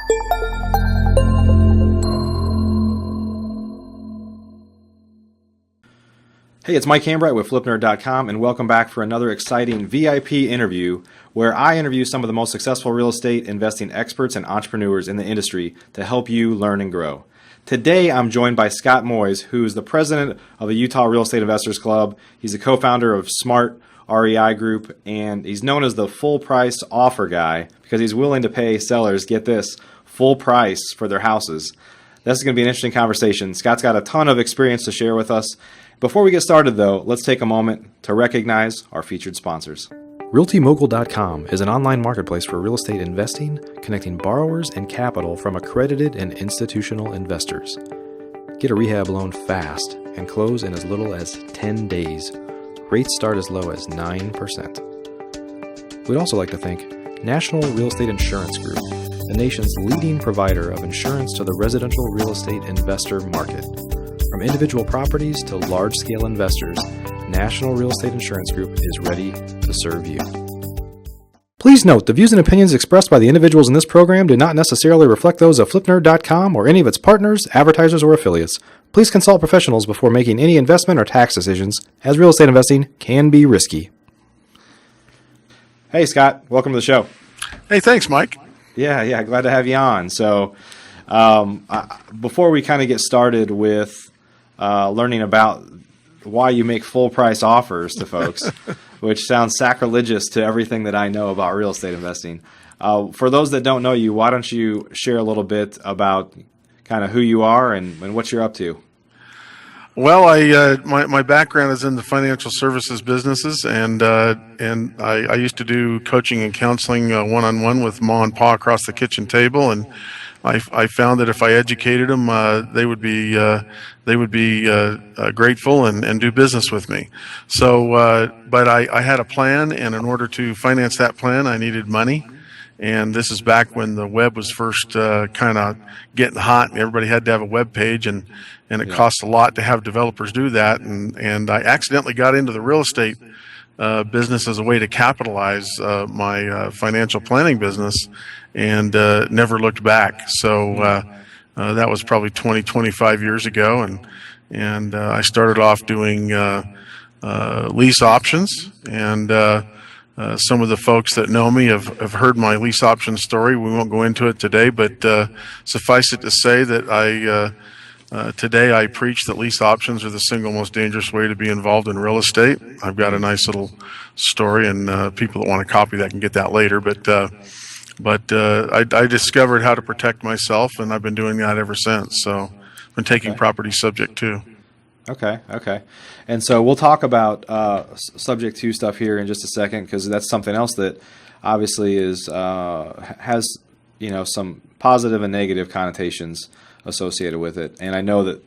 Hey, it's Mike Hambright with FlipNerd.com, and welcome back for another exciting VIP interview where I interview some of the most successful real estate investing experts and entrepreneurs in the industry to help you learn and grow. Today, I'm joined by Scott Moyes, who is the president of the Utah Real Estate Investors Club. He's a co-founder of Smart REI Group, and he's known as the full price offer guy because he's willing to pay sellers, get this, full price for their houses. This is going to be an interesting conversation. Scott's got a ton of experience to share with us. Before we get started, though, let's take a moment to recognize our featured sponsors. RealtyMogul.com is an online marketplace for real estate investing, connecting borrowers and capital from accredited and institutional investors. Get a rehab loan fast and close in as little as 10 days. Rates start as low as 9%. We'd also like to thank National Real Estate Insurance Group, the nation's leading provider of insurance to the residential real estate investor market. From individual properties to large-scale investors, National Real Estate Insurance Group is ready to serve you. Please note, the views and opinions expressed by the individuals in this program do not necessarily reflect those of FlipNerd.com or any of its partners, advertisers, or affiliates. Please consult professionals before making any investment or tax decisions, as real estate investing can be risky. Hey, Scott. Welcome to the show. Hey, thanks, Mike. Yeah, glad to have you on. So, before we kind of get started with learning about why you make full price offers to folks, which sounds sacrilegious to everything that I know about real estate investing. For those that don't know you, why don't you share a little bit about kind of who you are and what you're up to? Well, my background is in the financial services businesses, and I used to do coaching and counseling one-on-one with Ma and Pa across the kitchen table, and I found that if I educated them, they would be grateful and do business with me. So, but I had a plan, and in order to finance that plan, I needed money. And this is back when the web was first kind of getting hot, and everybody had to have a web page, and it costs a lot to have developers do that. And I accidentally got into the real estate business as a way to capitalize my financial planning business, and never looked back. So that was probably 25 years ago, and I started off doing lease options, and some of the folks that know me have heard my lease option story. We won't go into it today, but suffice it to say that today I preach that lease options are the single most dangerous way to be involved in real estate. I've got a nice little story, and people that want to copy that can get that later. But I discovered how to protect myself, and I've been doing that ever since. So I've been taking property subject to. Okay. And so we'll talk about subject to stuff here in just a second, because that's something else that obviously is has some positive and negative connotations associated with it. And I know that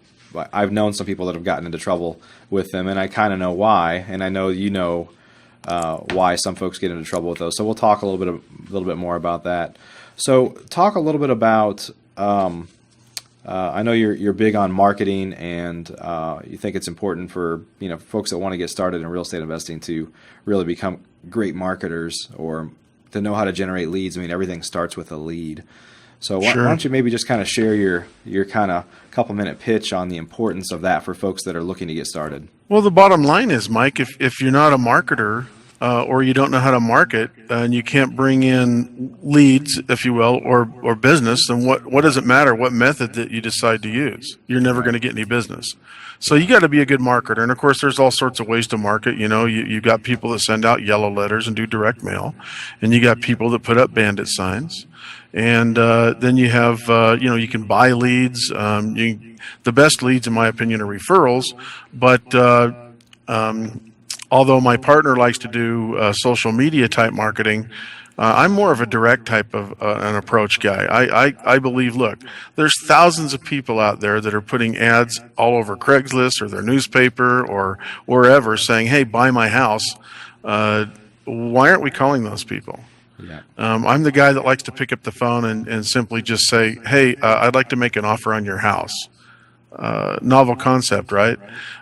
I've known some people that have gotten into trouble with them, and I kind of know why, and I know why some folks get into trouble with those. So we'll talk a little bit more about that. So talk a little bit about. I know you're big on marketing, and you think it's important for folks that want to get started in real estate investing to really become great marketers, or to know how to generate leads. I mean, everything starts with a lead. So why don't you maybe just kind of share your kind of couple-minute pitch on the importance of that for folks that are looking to get started? Well, the bottom line is, Mike, if you're not a marketer, or you don't know how to market, and you can't bring in leads, if you will, or business, then what does it matter what method that you decide to use? You're never going to get any business. So you got to be a good marketer. And of course, there's all sorts of ways to market. You got people that send out yellow letters and do direct mail, and you got people that put up bandit signs. And then you have, you can buy leads. The best leads, in my opinion, are referrals, but although my partner likes to do social media type marketing, I'm more of a direct type of an approach guy. I believe, look, there's thousands of people out there that are putting ads all over Craigslist or their newspaper or wherever saying, hey, buy my house. Why aren't we calling those people? Yeah. I'm the guy that likes to pick up the phone and simply just say, hey, I'd like to make an offer on your house. Novel concept, right?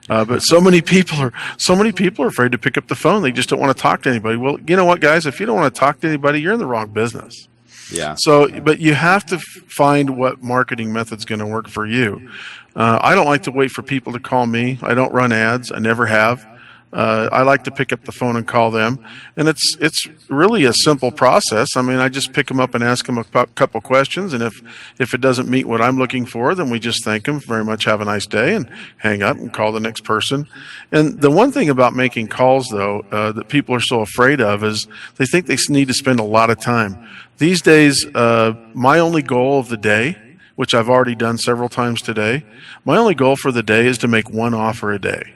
But so many people are afraid to pick up the phone. They just don't want to talk to anybody. Well, you know what, guys? If you don't want to talk to anybody, you're in the wrong business. Yeah. So, but you have to find what marketing method's going to work for you. I don't like to wait for people to call me. I don't run ads. I never have. I like to pick up the phone and call them, and it's really a simple process. I mean, I just pick them up and ask them a couple questions, and if it doesn't meet what I'm looking for, then we just thank them very much, have a nice day, and hang up and call the next person. And the one thing about making calls, though, that people are so afraid of is they think they need to spend a lot of time. These days, my only goal of the day, which I've already done several times today, my only goal for the day is to make one offer a day.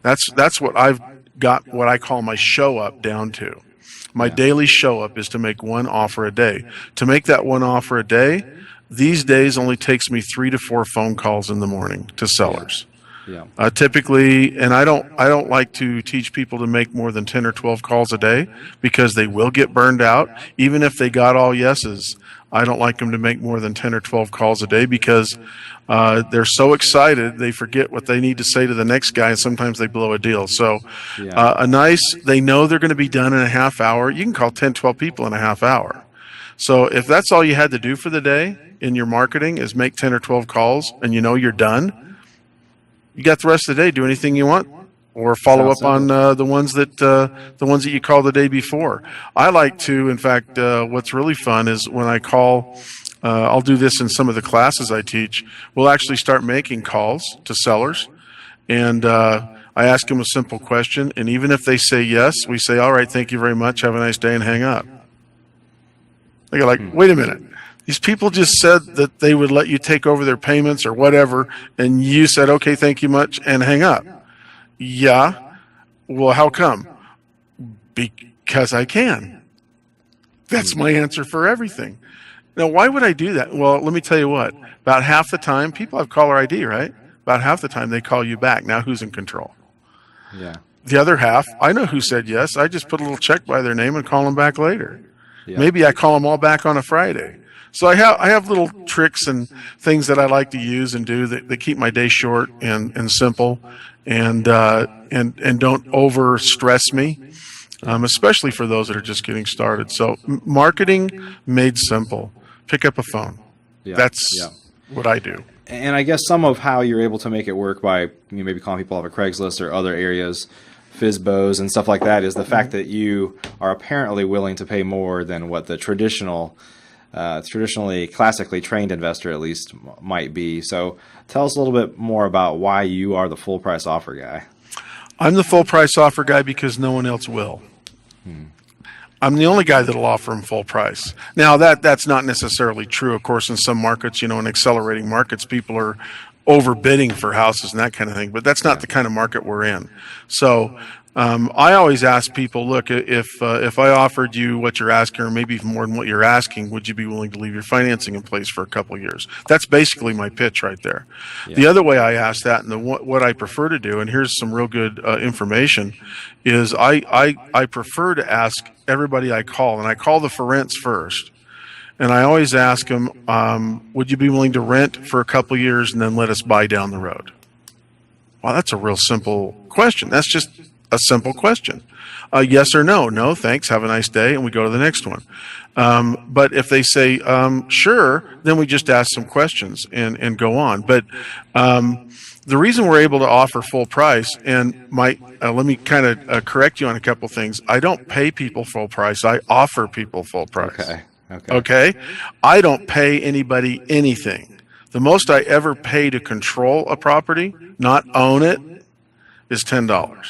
That's what I've got, what I call my show up down to. My daily show up is to make one offer a day. To make that one offer a day, these days only takes me 3 to 4 phone calls in the morning to sellers. Yeah. Typically, and I don't like to teach people to make more than 10 or 12 calls a day because they will get burned out. Even if they got all yeses, I don't like them to make more than 10 or 12 calls a day because they're so excited they forget what they need to say to the next guy, and sometimes they blow a deal. So they know they're going to be done in a half hour. You can call 10, 12 people in a half hour. So if that's all you had to do for the day in your marketing is make 10 or 12 calls and you know you're done, you got the rest of the day. Do anything you want, or follow up on the ones that you called the day before. I like to, in fact, what's really fun is when I call. I'll do this in some of the classes I teach. We'll actually start making calls to sellers, and I ask them a simple question. And even if they say yes, we say, "All right, thank you very much. Have a nice day," and hang up. They go like, "Wait a minute. These people just said that they would let you take over their payments or whatever, and you said, okay, thank you much, and hang up." Yeah. Well, how come? Because I can. That's my answer for everything. Now, why would I do that? Well, let me tell you what. About half the time, people have caller ID, right? About half the time, they call you back. Now, who's in control? Yeah. The other half, I know who said yes. I just put a little check by their name and call them back later. Yeah. Maybe I call them all back on a Friday. So I have little tricks and things that I like to use and do that keep my day short and simple, and don't over stress me, especially for those that are just getting started. So marketing made simple. Pick up a phone. That's what I do. And I guess some of how you're able to make it work by maybe calling people off of Craigslist or other areas, FSBOs and stuff like that, is the fact that you are apparently willing to pay more than what the traditionally classically trained investor at least might be. So tell us a little bit more about why you are the full price offer guy. I'm the full price offer guy because no one else will. I'm the only guy that'll offer them full price. Now that's not necessarily true. Of course, in some markets, in accelerating markets, people are overbidding for houses and that kind of thing, but that's not the kind of market we're in. So I always ask people, look, if I offered you what you're asking, or maybe even more than what you're asking, would you be willing to leave your financing in place for a couple of years? That's basically my pitch right there. The other way I ask that, and what I prefer to do, and here's some real good information, is I prefer to ask everybody I call, and I call the for rents first. And I always ask them, would you be willing to rent for a couple of years and then let us buy down the road? Well, that's a real simple question. That's just a simple question. Yes or no? No, thanks. Have a nice day. And we go to the next one. But if they say, sure, then we just ask some questions and go on. But the reason we're able to offer full price, and let me kind of correct you on a couple things. I don't pay people full price. I offer people full price. Okay? I don't pay anybody anything. The most I ever pay to control a property, not own it, is $10.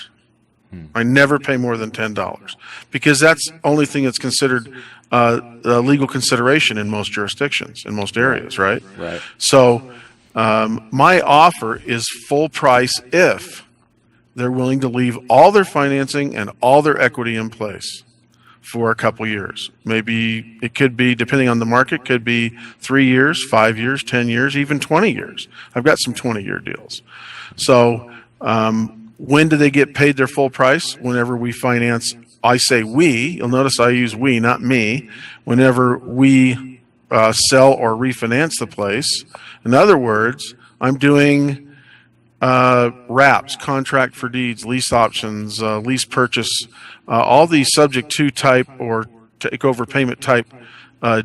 I never pay more than $10 because that's the only thing that's considered legal consideration in most jurisdictions, in most areas, right? Right. So my offer is full price if they're willing to leave all their financing and all their equity in place for a couple years. Maybe it could be, depending on the market, could be 3 years, 5 years, 10 years, even 20 years. I've got some 20-year deals. So when do they get paid their full price? Whenever we finance, I say we, you'll notice I use we, not me, whenever we sell or refinance the place. In other words, I'm doing wraps, contract for deeds, lease options, lease purchase, all these subject to type or takeover payment type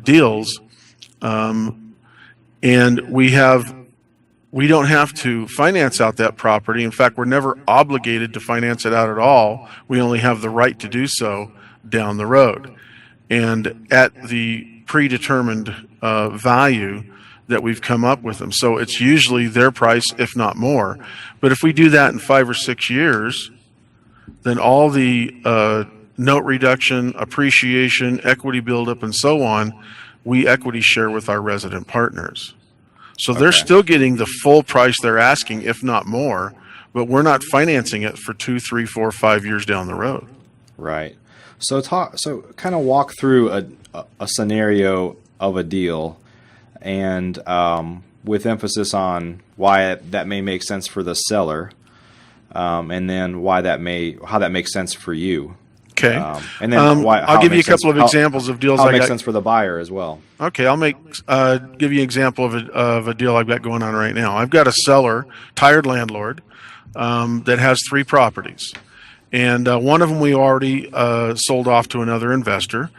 deals, and we don't have to finance out that property. In fact, we're never obligated to finance it out at all. We only have the right to do so down the road, and at the predetermined value that we've come up with them. So it's usually their price, if not more. But if we do that in 5 or 6 years, then all the note reduction, appreciation, equity buildup, and so on, we equity share with our resident partners. So they're still getting the full price they're asking, if not more, but we're not financing it for 2, 3, 4, 5 years down the road. Right. So kind of walk through a scenario of a deal, and with emphasis on why that may make sense for the seller, and then how that makes sense for you. Okay. And then I'll give you a couple of examples of deals. How it makes sense for the buyer as well. Okay, I'll give you an example of a deal I've got going on right now. I've got a seller, tired landlord, that has 3 properties, and one of them we already sold off to another investor.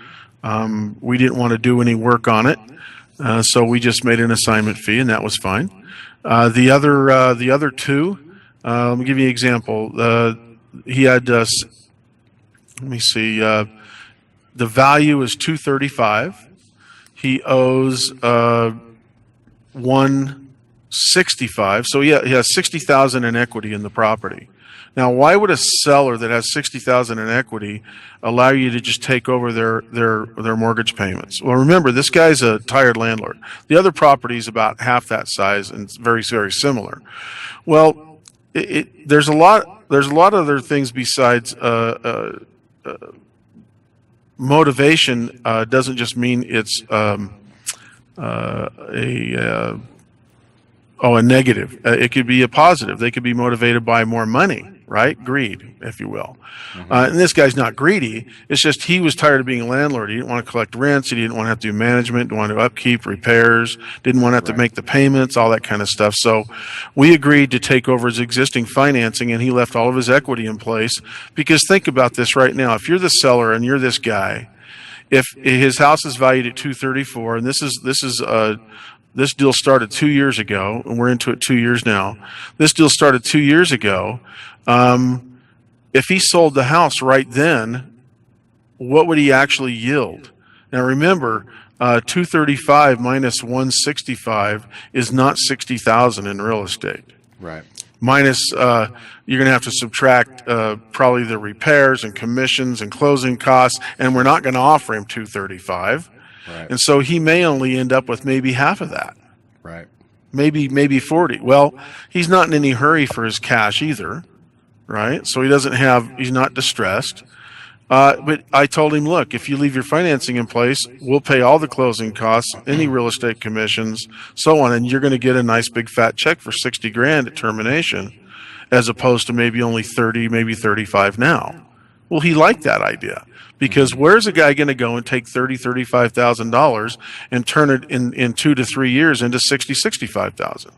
We didn't want to do any work on it, so we just made an assignment fee, and that was fine. The other 2, let me give you an example. He had. Let me see. The value is $235. He owes $165. So he has $60,000 in equity in the property. Now, why would a seller that has $60,000 in equity allow you to just take over their mortgage payments? Well, remember, this guy's a tired landlord. The other property is about half that size and it's very, very similar. Well, there's a lot of other things besides motivation. Doesn't just mean it's a negative. It could be a positive. They could be motivated by more money, right? Greed, if you will. And this guy's not greedy. It's just he was tired of being a landlord. He didn't want to collect rents. He didn't want to have to do management, didn't want to upkeep, repairs, didn't want to have to make the payments, all that kind of stuff. So we agreed to take over his existing financing, and he left all of his equity in place. Because think about this right now. If you're the seller and you're this guy, if his house is valued at $234, and this deal started 2 years ago, and we're into it 2 years now. This deal started 2 years ago. If he sold the house right then, what would he actually yield? Now remember, 235 minus 165 is not 60,000 in real estate. Right. Minus, you're going to have to subtract probably the repairs and commissions and closing costs, and we're not going to offer him 235. Right. And so he may only end up with maybe half of that. Right. Maybe 40. Well, he's not in any hurry for his cash either, right? So he's not distressed. But I told him, look, if you leave your financing in place, we'll pay all the closing costs, any real estate commissions, so on, and you're going to get a nice big fat check for 60 grand at termination, as opposed to maybe only 30, maybe 35 now. Well, he liked that idea. Because where's a guy going to go and take $35,000 and turn it in 2 to 3 years into $65,000?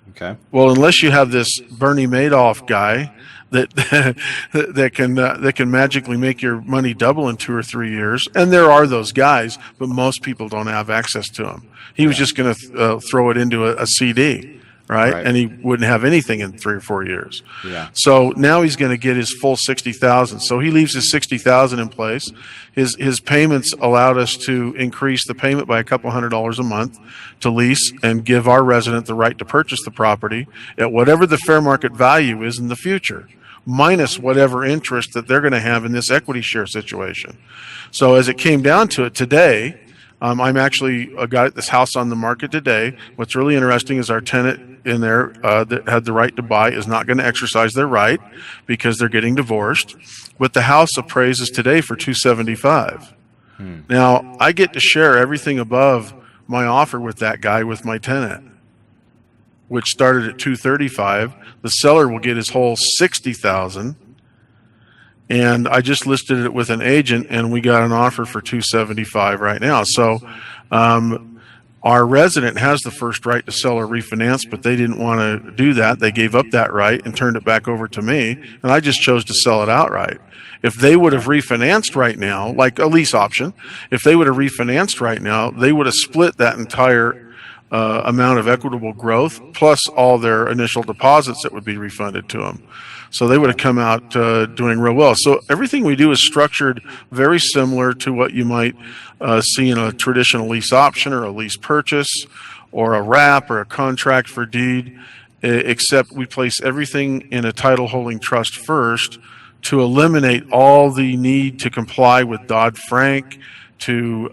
Okay. Well, unless you have this Bernie Madoff guy that can magically make your money double in 2 or 3 years, and there are those guys, but most people don't have access to them. He was just going to throw it into a CD. Right? And he wouldn't have anything in 3 or 4 years. Yeah. So now he's going to get his full 60,000. So he leaves his 60,000 in place. His payments allowed us to increase the payment by a couple $100 a month to lease and give our resident the right to purchase the property at whatever the fair market value is in the future, minus whatever interest that they're going to have in this equity share situation. So as it came down to it today, I'm actually got this house on the market today. What's really interesting is our tenant in there that had the right to buy is not going to exercise their right because they're getting divorced. But the house appraises today for $275. Now I get to share everything above my offer with that guy with my tenant, which started at $235. The seller will get his whole $60,000. And I just listed it with an agent, and we got an offer for $275 right now. So Our resident has the first right to sell or refinance, but they didn't want to do that. They gave up that right and turned it back over to me, and I just chose to sell it outright. If they would have refinanced right now, like a lease option, if they would have refinanced right now, they would have split that entire amount of equitable growth plus all their initial deposits that would be refunded to them. So they would have come out doing real well. So everything we do is structured very similar to what you might see in a traditional lease option or a lease purchase or a wrap or a contract for deed, except we place everything in a title holding trust first to eliminate all the need to comply with Dodd-Frank, to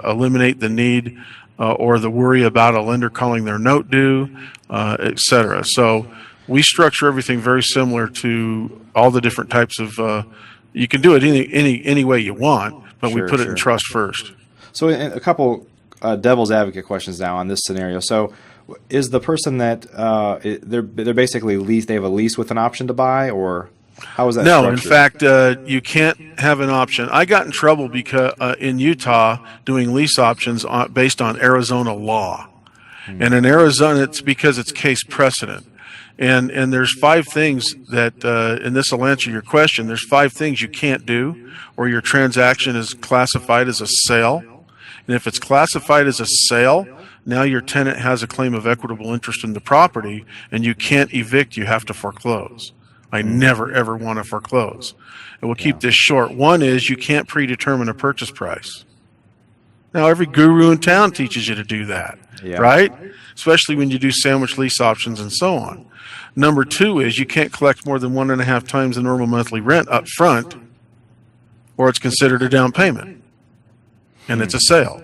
eliminate the need or the worry about a lender calling their note due, et cetera. So we structure everything very similar to all the different types of. You can do it any way you want, but we put it in trust first. So a couple devil's advocate questions now on this scenario. So is the person that they're basically lease? They have a lease with an option to buy, or how is that? No, structured? in fact, you can't have an option. I got in trouble because in Utah doing lease options based on Arizona law, and in Arizona it's because it's case precedent. And there's 5 things that, and this will answer your question, there's 5 things you can't do, or your transaction is classified as a sale. And if it's classified as a sale, now your tenant has a claim of equitable interest in the property, and you can't evict, you have to foreclose. I never, ever want to foreclose. And we'll keep this short. One is you can't predetermine a purchase price. Now, every guru in town teaches you to do that, right? Especially when you do sandwich lease options and so on. Number 2 is you can't collect more than 1.5 times the normal monthly rent up front, or it's considered a down payment, and it's a sale.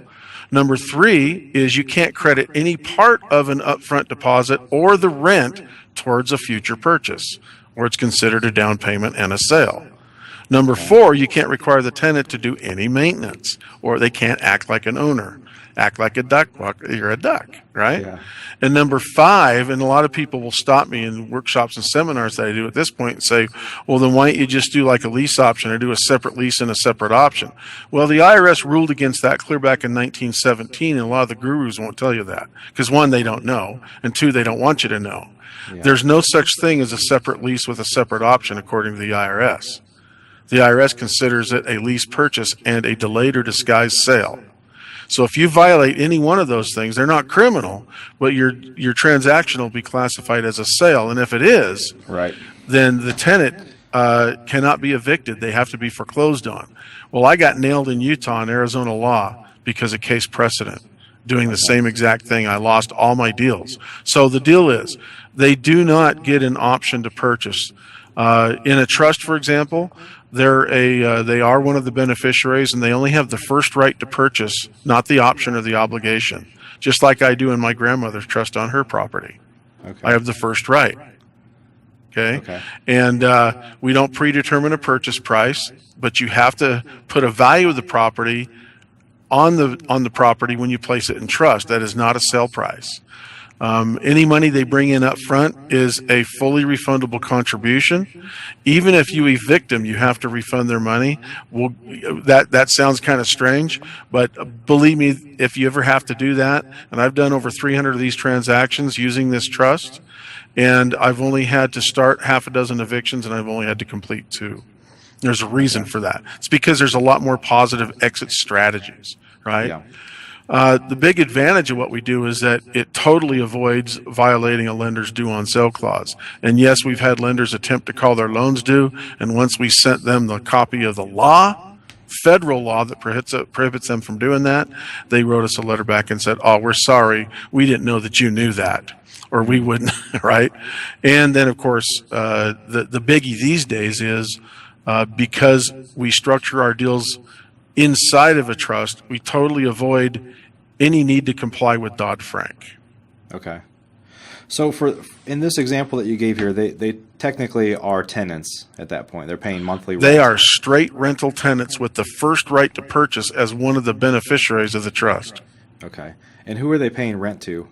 Number 3 is you can't credit any part of an upfront deposit or the rent towards a future purchase, or it's considered a down payment and a sale. Number 4, you can't require the tenant to do any maintenance, or they can't act like an owner. Act like a duck, you're a duck, right? Yeah. And number 5, and a lot of people will stop me in workshops and seminars that I do at this point and say, well, then why don't you just do like a lease option or do a separate lease and a separate option? Well, the IRS ruled against that clear back in 1917, and a lot of the gurus won't tell you that. Because 1, they don't know, and 2, they don't want you to know. Yeah. There's no such thing as a separate lease with a separate option according to the IRS. The IRS considers it a lease purchase and a delayed or disguised sale. So if you violate any one of those things, they're not criminal, but your transaction will be classified as a sale. And if it is, then the tenant cannot be evicted. They have to be foreclosed on. Well, I got nailed in Utah and Arizona law because of case precedent, doing the same exact thing. I lost all my deals. So the deal is, they do not get an option to purchase. In a trust, for example, they are one of the beneficiaries, and they only have the first right to purchase, not the option or the obligation, just like I do in my grandmother's trust on her property. I have the first right. Okay? And we don't predetermine a purchase price, but you have to put a value of the property on the property when you place it in trust. That is not a sale price. Any money they bring in up front is a fully refundable contribution. Even if you evict them, you have to refund their money. Well, that sounds kind of strange, but believe me, if you ever have to do that, and I've done over 300 of these transactions using this trust, and I've only had to start 6 evictions, and I've only had to complete 2. There's a reason for that. It's because there's a lot more positive exit strategies, right? Yeah. The big advantage of what we do is that it totally avoids violating a lender's due on sale clause. And yes, we've had lenders attempt to call their loans due, and once we sent them the copy of the law, federal law that prohibits them from doing that, they wrote us a letter back and said, oh, we're sorry, we didn't know that you knew that, or we wouldn't, right? And then, of course, the biggie these days is because we structure our deals inside of a trust, we totally avoid any need to comply with Dodd-Frank. Okay. So in this example that you gave here, they technically are tenants at that point. They're paying monthly rent. They are straight rental tenants with the first right to purchase as one of the beneficiaries of the trust. Okay. And who are they paying rent to?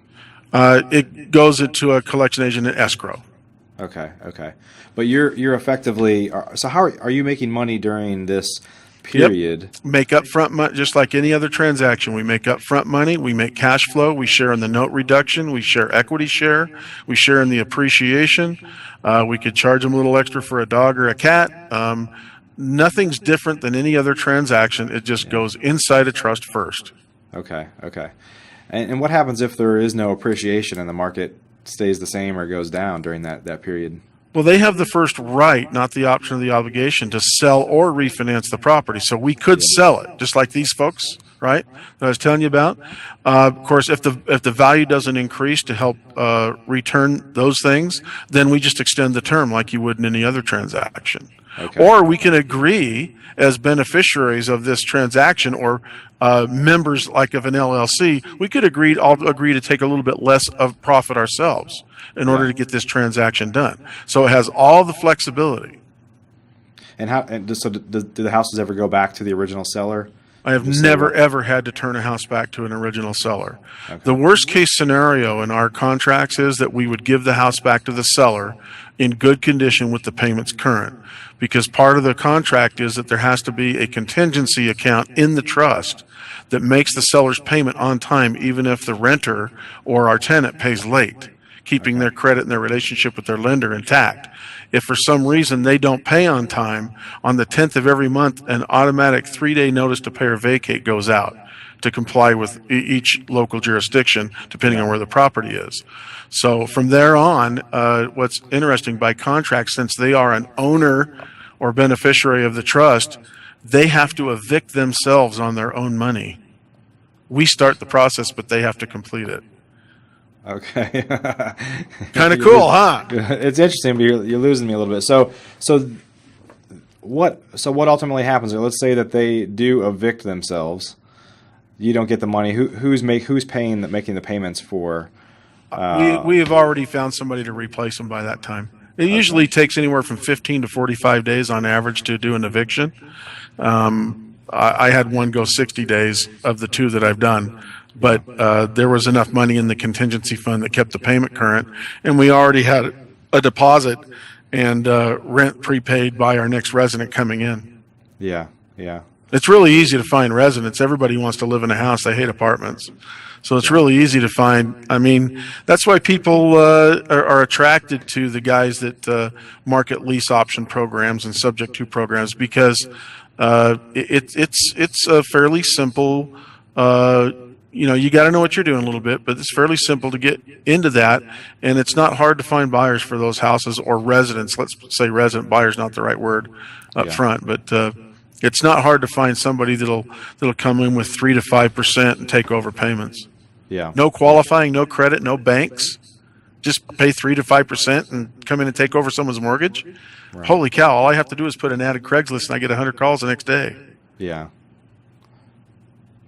It goes into a collection agent at escrow. Okay. But you're effectively, so how are you making money during this period. Make upfront money, just like any other transaction. We make upfront money, we make cash flow, we share in the note reduction, we share equity share, we share in the appreciation. We could charge them a little extra for a dog or a cat. Nothing's different than any other transaction. It just goes inside a trust first. Okay. And what happens if there is no appreciation and the market stays the same or goes down during that period? Well, they have the first right, not the option or the obligation, to sell or refinance the property. So we could sell it, just like these folks, right, that I was telling you about. Of course, if the value doesn't increase to help return those things, then we just extend the term like you would in any other transaction. Okay. Or we can agree as beneficiaries of this transaction or members like of an LLC, we could all agree to take a little bit less of profit ourselves in order to get this transaction done. So it has all the flexibility. And so do the houses ever go back to the original seller? I have never, ever had to turn a house back to an original seller. Okay. The worst case scenario in our contracts is that we would give the house back to the seller in good condition with the payments current, because part of the contract is that there has to be a contingency account in the trust that makes the seller's payment on time, even if the renter or our tenant pays late, keeping their credit and their relationship with their lender intact. If for some reason they don't pay on time, on the 10th of every month, an automatic 3-day notice to pay or vacate goes out to comply with each local jurisdiction, depending on where the property is. So from there on, what's interesting, by contract, since they are an owner or beneficiary of the trust, they have to evict themselves on their own money. We start the process, but they have to complete it. Okay. Kind of cool, huh? It's interesting, but you're losing me a little bit. So what ultimately happens? Let's say that they do evict themselves. You don't get the money. Who's making the payments for? We have already found somebody to replace them by that time. It usually takes anywhere from 15 to 45 days on average to do an eviction. I had one go 60 days of the two that I've done. But there was enough money in the contingency fund that kept the payment current, and we already had a deposit and rent prepaid by our next resident coming in. Yeah. It's really easy to find residents. Everybody wants to live in a house. They hate apartments. So it's really easy to find. I mean, that's why people are attracted to the guys that market lease option programs and subject to programs, because it's a fairly simple you got to know what you're doing a little bit, but it's fairly simple to get into that, and it's not hard to find buyers for those houses, or residents. Let's say resident buyer's not the right word up front, but it's not hard to find somebody that'll come in with 3 to 5% and take over payments. Yeah. No qualifying, no credit, no banks. Just pay 3 to 5% and come in and take over someone's mortgage. Right. Holy cow! All I have to do is put an ad at Craigslist, and I get 100 calls the next day. Yeah.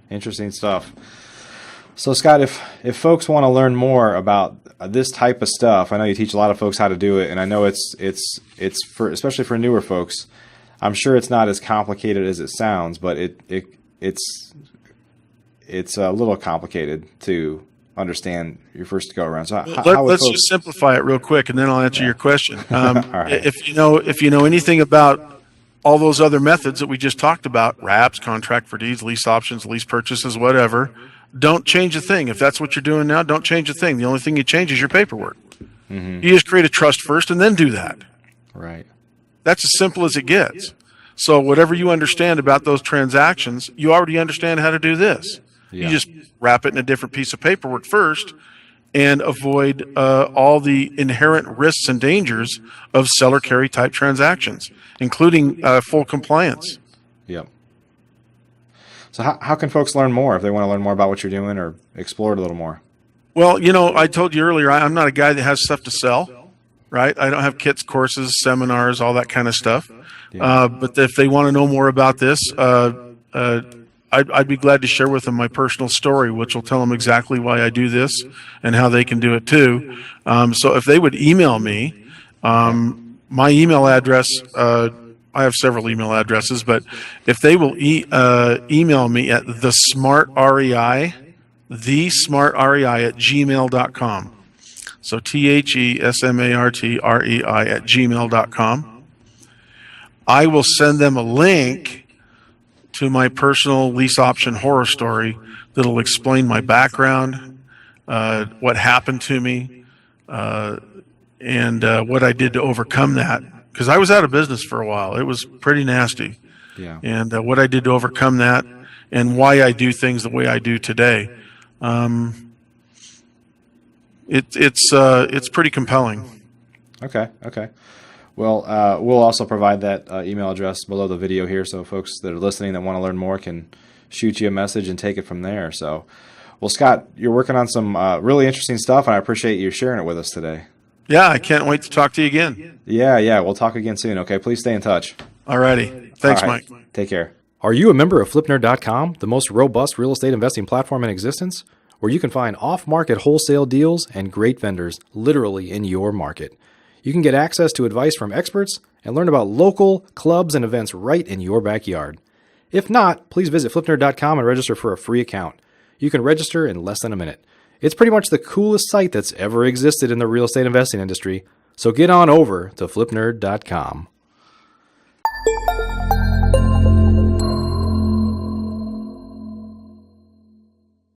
Interesting stuff. So Scott, if folks want to learn more about this type of stuff, I know you teach a lot of folks how to do it, and I know it's for, especially for newer folks, I'm sure it's not as complicated as it sounds, but it's a little complicated to understand your first go around. So let's just simplify it real quick, and then I'll answer your question. All right. If you know anything about all those other methods that we just talked about, wraps, contract for deeds, lease options, lease purchases, whatever, don't change a thing. If that's what you're doing now, don't change a thing. The only thing you change is your paperwork. Mm-hmm. You just create a trust first and then do that. Right. That's as simple as it gets. So whatever you understand about those transactions, you already understand how to do this. Yeah. You just wrap it in a different piece of paperwork first and avoid all the inherent risks and dangers of seller carry type transactions, including full compliance. Yep. So how can folks learn more if they want to learn more about what you're doing or explore it a little more? Well, I told you earlier, I'm not a guy that has stuff to sell, right? I don't have kits, courses, seminars, all that kind of stuff. Yeah. But if they want to know more about this, I'd be glad to share with them my personal story, which will tell them exactly why I do this and how they can do it too. So if they would email me, my email address, I have several email addresses, but if they will email me at thesmartrei @gmail.com. So THESMARTREI @gmail.com. I will send them a link to my personal lease option horror story that'll explain my background, what happened to me, and what I did to overcome that. Because I was out of business for a while. It was pretty nasty. Yeah. And what I did to overcome that, and why I do things the way I do today. It's pretty compelling. Okay. Well, we'll also provide that email address below the video here, so folks that are listening that want to learn more can shoot you a message and take it from there. So, well, Scott, you're working on some really interesting stuff, and I appreciate you sharing it with us today. Yeah, I can't wait to talk to you again. Yeah, we'll talk again soon. Okay, please stay in touch. Alrighty, thanks, All right. Mike. Take care. Are you a member of FlipNerd.com, the most robust real estate investing platform in existence, where you can find off-market wholesale deals and great vendors literally in your market? You can get access to advice from experts and learn about local clubs and events right in your backyard. If not, please visit FlipNerd.com and register for a free account. You can register in less than a minute. It's pretty much the coolest site that's ever existed in the real estate investing industry, so get on over to FlipNerd.com.